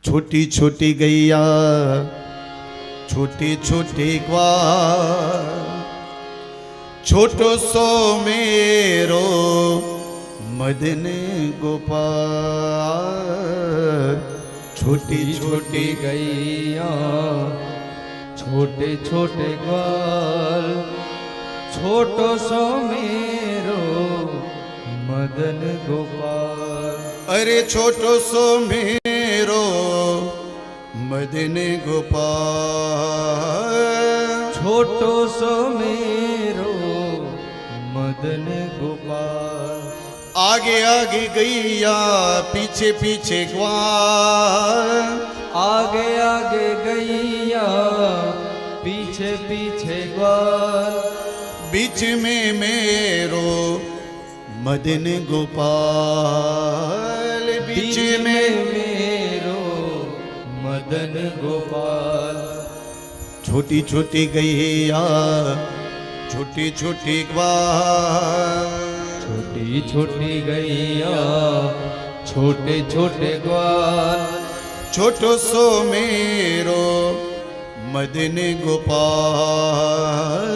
छोटी छोटी गैया छोटी छोटी ग्वाल, छोटो सो मेरो मदन गोपाल। छोटी छोटी गैया छोटे छोटे ग्वाल, छोटो सो मेरो मदन गोपाल। अरे छोटो सो मेरो मदन गोपाल, छोटो सो मेरो मदन गोपाल। आगे आगे गैया पीछे पीछे ग्वाल, आगे आगे गैया पीछे पीछे ग्वाल। बीच में मेरो मदन गोपाल, बीच में मेरो मदन गोपाल। छोटी छोटी गैया छोटी छोटी ग्वाल, छोटी छोटी गैया छोटे छोटे ग्वाल। छोटो सो मेरो मदन गोपाल,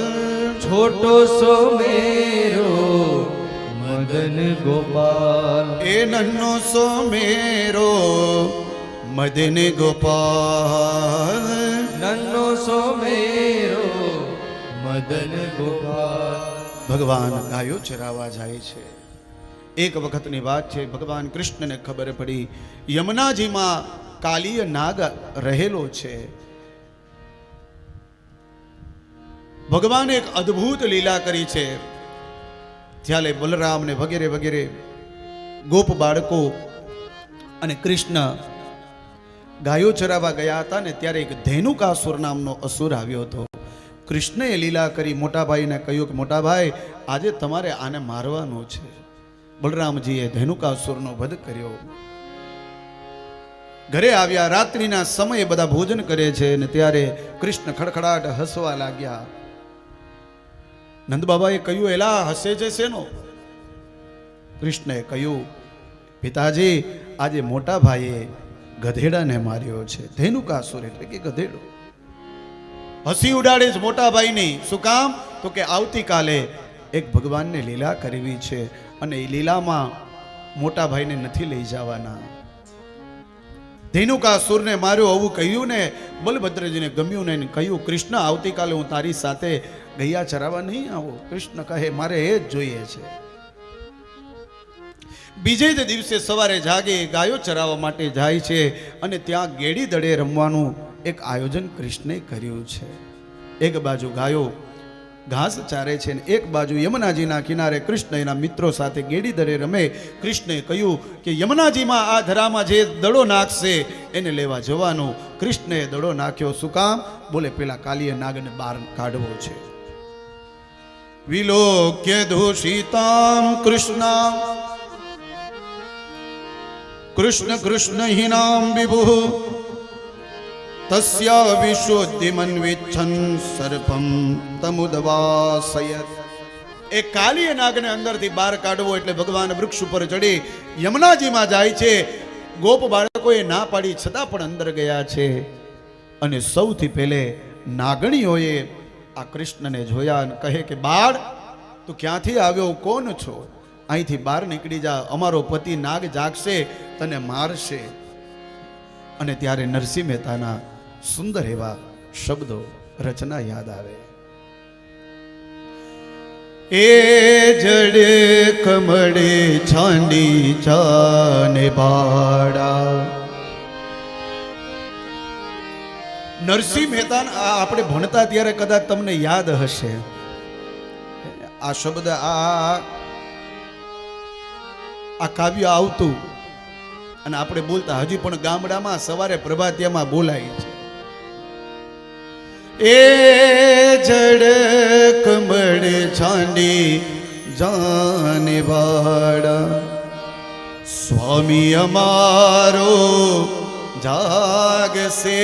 छोटो सो मेरो मदन गोपाल। ए नन्नो सो मेरो मदन गोपाल, नन्नो सो मेरो मदन गोपाल। ભગવાન ગાયો ચરાવવા જાય છે। એક વખતની વાત છે, ભગવાન કૃષ્ણને ખબર પડી યમુનાજીમાં કાલીય નાગ રહેલો છે। ભગવાને એક અદ્ભુત લીલા કરી છે। ત્યારે બલરામ ને વગેરે વગેરે ગોપ બાળકો અને કૃષ્ણ ગાયો ચરાવવા ગયા હતા ને ત્યારે એક ધેનુકાસુર નામનો અસુર આવ્યો હતો। કૃષ્ણએ લીલા કરી મોટા ભાઈને કહ્યું કે મોટા ભાઈ આજે તમારે આને મારવાનો છે। બલરામજીએ ધેનુકાસુરનો વધ કર્યો। ઘરે આવ્યા, રાત્રિના સમયે બધા ભોજન કરે છે અને ત્યારે કૃષ્ણ ખડખડાટ હસવા લાગ્યા। નંદ બાબાએ કહ્યું એલા હસે છે શેનો? કૃષ્ણએ કહ્યું પિતાજી આજે મોટા ભાઈએ ગધેડાને માર્યો છે। ધેનુકાસુર એટલે કે ગધેડો। હસી ઉડાડે છે મોટા ભાઈની। શું કામ? તો કે આવતીકાલે એક ભગવાનને લીલા કરવી છે અને એ લીલામાં મોટા ભાઈને નથી લઈ જવાના। ધેનુકાસુરને માર્યો આવું કહ્યું ને બલભદ્રજીને ગમ્યું ને કહ્યું કૃષ્ણ આવતીકાલે હું તારી સાથે ગૈયા ચરાવવા નહીં આવું। કૃષ્ણ કહે મારે એ જ જોઈએ છે। બીજે જ દિવસે સવારે જાગે ગાયો ચરાવવા માટે જાય છે અને ત્યાં ગેડી દડે રમવાનું એક આયોજન કૃષ્ણે કર્યું છે। એક બાજુ ગાયો ઘાસ ચારે છે અને એક બાજુ યમુનાજીના કિનારે કૃષ્ણ એના મિત્રો સાથે ગેડી દડે રમે। કૃષ્ણે કહ્યું કે યમુનાજીમાં આ ધરામાં જે દડો નાખશે એને લેવા જવાનું। કૃષ્ણએ દડો નાખ્યો। શું કામ? બોલે પેલા કાલીય નાગને બહાર કાઢવો છે। વિલોક્ય દૂષિતામ કૃષ્ણ કૃષ્ણ કૃષ્ણ હિનામ વિભુ તસ્યા વિશુદ્ધિમન્વિચ્છન સર્પમ તમુદવાસયત। એ કાલીય નાગને અંદરથી બહાર કાઢવો એટલે ભગવાન વૃક્ષ ઉપર ચડી યમુનાજીમાં જાય છે। ગોપ બાળકોએ ના પાડી છતાં પણ અંદર ગયા છે અને સૌથી પહેલે નાગણીઓએ આ કૃષ્ણને જોયા અને કહે કે બાળ તું ક્યાંથી આવ્યો? કોણ છો? અહીંથી બહાર નીકળી જા, અમારો પતિ નાગ જાગશે તને મારશે। અને ત્યારે નરસિંહ મહેતાના સુંદર એવા શબ્દો રચના યાદ આવે। એ જડ કમળે છાંડી જાને બાળા। નરસિંહ મહેતા આપણે ભણતા ત્યારે કદાચ તમને યાદ હશે આ શબ્દ, આ કાવ્ય આવતું અને આપણે બોલતા। હજી પણ ગામડામાં સવારે પ્રભાતિયામાં બોલાય છે। એ જડ કમળ છાંડી જાને વાળા, સ્વામી અમારો જાગશે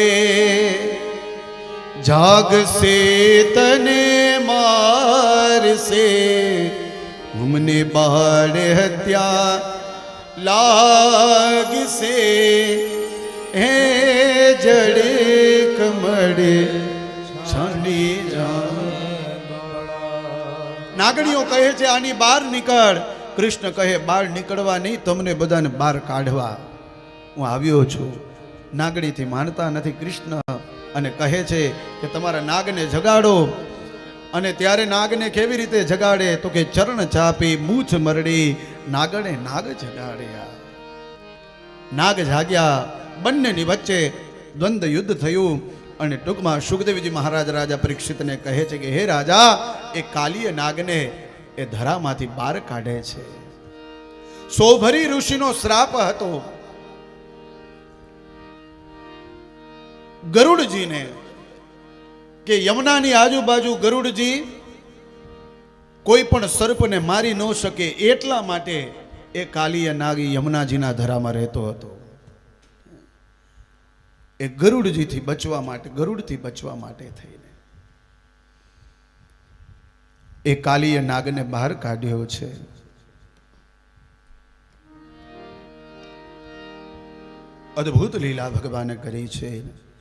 જાગશે તને મારશે, અમને બાળ હત્યા લાગશે, હે જડે કમળે છાની જાન. નાગણીઓ કહે છે આની બહાર નીકળ. કૃષ્ણ કહે બહાર નીકળવા નહીં, તમને બધાને બહાર કાઢવા હું આવ્યો છું. નાગણીથી માનતા નથી કૃષ્ણ અને કહે છે કે તમારા નાગને જગાડો. અને ત્યારે નાગને કેવી રીતે જગાડે તો કે ચરણ ચાપી મૂછ મરડી નાગણે નાગ જગાડ્યા. નાગ જાગ્યા, બંનેની વચ્ચે દ્વંદ્વ યુદ્ધ થયું. અને ટૂંકમાં સુખદેવજી મહારાજ રાજા પરીક્ષિતને કહે છે કે હે રાજા, એ કાલીય નાગને એ ધરામાંથી બહાર કાઢે છે. સોભરી ઋષિનો શ્રાપ હતો ગરુડજીને કે યમુનાની આજુબાજુ ગરુડજી કોઈ પણ સર્પને મારી ન શકે, એટલા માટે એ કાલીય નાગી યમુનાજીના ધરામાં રહેતો હતો. એ ગરુડજીથી બચવા માટે, ગરુડથી બચવા માટે થઈને એ કાલીય નાગને બહાર કાઢ્યો છે. અદ્ભુત લીલા ભગવાને કરી છે.